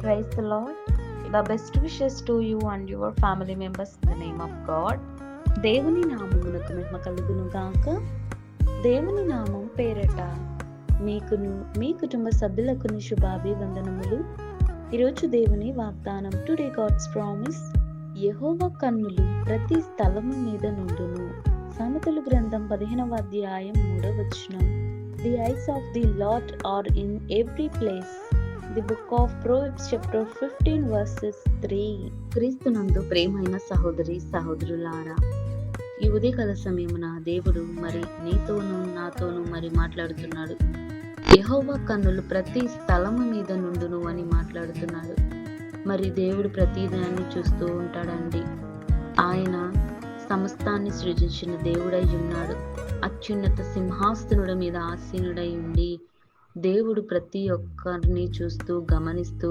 Praise the Lord. The best wishes to you and your family members in the name of God. దేవుని నామమునకు మహిమ కలుగును గాక. దేవుని నామం పేరట మీకును మీ కుటుంబ సభ్యులకును శుభాభివందనములు. ఈరోజు దేవుని వాగ్దానం. Today God's promise. యెహోవా కన్నులు ప్రతి స్థలము మీద నుండును. సామెతలు గ్రంథం 15వ అధ్యాయం 3వ వచనం. The eyes of the Lord are in every place. The book of Proverbs chapter 15 verses 3. క్రీస్తునందు ప్రేమైన సహోదరి సహోదరులారా, ఈ ఉదయకాల సమయమున దేవుడు మరి నీతోనూ నాతోనూ మరి మాట్లాడుతున్నాడు. యెహోవా కన్నులు ప్రతి స్థలము మీద నుండును అని మాట్లాడుతున్నాడు. మరి దేవుడు ప్రతిదాన్ని చూస్తూ ఉంటాడండి. ఆయన సమస్తాన్ని సృజించిన దేవుడై ఉన్నాడు. అత్యున్నత సింహాసనుడి మీద ఆసీనుడై ఉండి దేవుడు ప్రతి ఒక్కరిని చూస్తూ గమనిస్తూ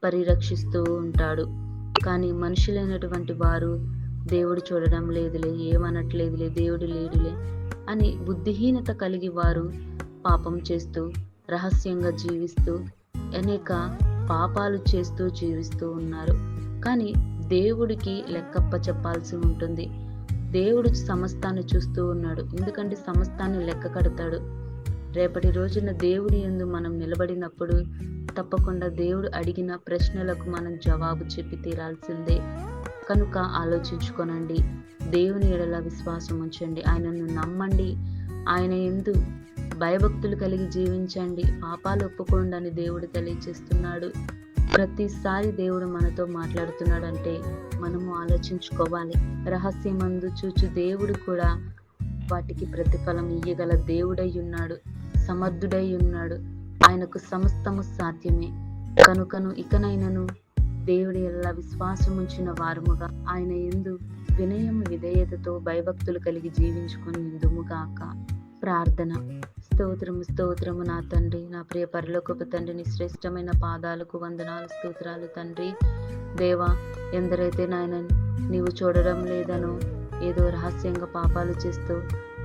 పరిరక్షిస్తూ ఉంటాడు. కానీ మనుషులైనటువంటి వారు దేవుడు చూడడం లేదులే, ఏమనట్లేదులే, దేవుడు లేడులే అని బుద్ధిహీనత కలిగి వారు పాపం చేస్తూ రహస్యంగా జీవిస్తూ అనేక పాపాలు చేస్తూ జీవిస్తూ ఉన్నారు. కానీ దేవుడికి లెక్కప్ప చెప్పాల్సి ఉంటుంది. దేవుడు సమస్తాన్ని చూస్తూ ఉన్నాడు. ఎందుకంటే సమస్తాన్ని లెక్క కడతాడు. రేపటి రోజున దేవుడి యందు మనం నిలబడినప్పుడు తప్పకుండా దేవుడు అడిగిన ప్రశ్నలకు మనం జవాబు చెప్పి తీరాల్సిందే. కనుక ఆలోచించుకోనండి. దేవుని ఎడల విశ్వాసం ఉంచండి. ఆయనను నమ్మండి. ఆయన యందు భయభక్తులు కలిగి జీవించండి. పాపాలు ఒప్పుకోండి అని దేవుడు తెలియజేస్తున్నాడు. ప్రతిసారి దేవుడు మనతో మాట్లాడుతున్నాడంటే మనము ఆలోచించుకోవాలి. రహస్యమందు చూచు దేవుడు కూడా వాటికి ప్రతిఫలం ఇయ్యగల దేవుడై ఉన్నాడు, సమర్థుడై ఉన్నాడు. ఆయనకు సమస్తము సాధ్యమే. కనుకను ఇకనైనను దేవుడి ఎల్ల విశ్వాసం ఉంచిన వారముగా ఆయన యందు వినయం విధేయతతో భయభక్తులు కలిగి జీవించుకొని ఉందుముగాక. ప్రార్థన. స్తోత్రము నా తండ్రి, నా ప్రియ పరలోకపు తండ్రి, నీ శ్రేష్టమైన పాదాలకు వందనాలు, స్తోత్రాలు తండ్రి. దేవా, ఎందరైతే నాయన నీవు చూడడం లేదనో ఏదో రహస్యంగా పాపాలు చేస్తూ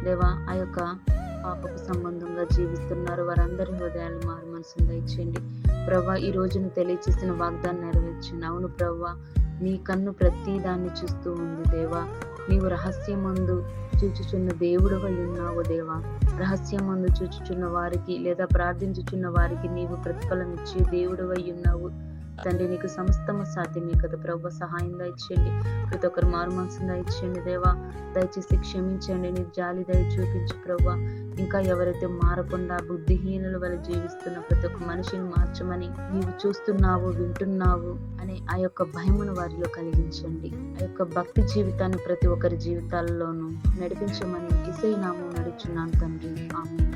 దేవా ఆ యొక్క పాపకు సంబంధంగా జీవిస్తున్నారు, వారందరి హృదయాలు మారు మనసును దయచేయండి ప్రవ్వా. ఈ రోజును తెలియచేసిన వాగ్దాన్ని నెరవేర్చండి. అవును ప్రవ్వా, నీ కన్ను ప్రతి దాన్ని చూస్తూ ఉంది దేవా. నీవు రహస్యమందు చూచుచున్న దేవుడవై ఉన్నావు దేవా. రహస్యమందు చూచుచున్న వారికి లేదా ప్రార్థించుచున్న వారికి నీవు ప్రతిఫలం ఇచ్చే దేవుడవై ఉన్నావు తండ్రి. నీకు సమస్తము సాధ్యమే కదా ప్రభు. సహాయం దయచేయండి. ప్రతి ఒక్కరు మారు మనసును దయచేయండి దేవా. దయచేసి క్షమించండి. నీ జాలి దయ చూపించు ప్రభు. ఇంకా ఎవరైతే మారకుండా బుద్ధిహీనుల వల్ల జీవిస్తున్న ప్రతి ఒక్క మనిషిని మార్చమని నీవు చూస్తున్నావు, వింటున్నావు అనే ఆ యొక్క భయమును వారిలో కలిగించండి. ఆ యొక్క భక్తి జీవితాన్ని ప్రతి ఒక్కరి జీవితాల్లోనూ నడిపించమని యేసయ్య నామమున నడుచున్నాను తండ్రి. ఆమేన్.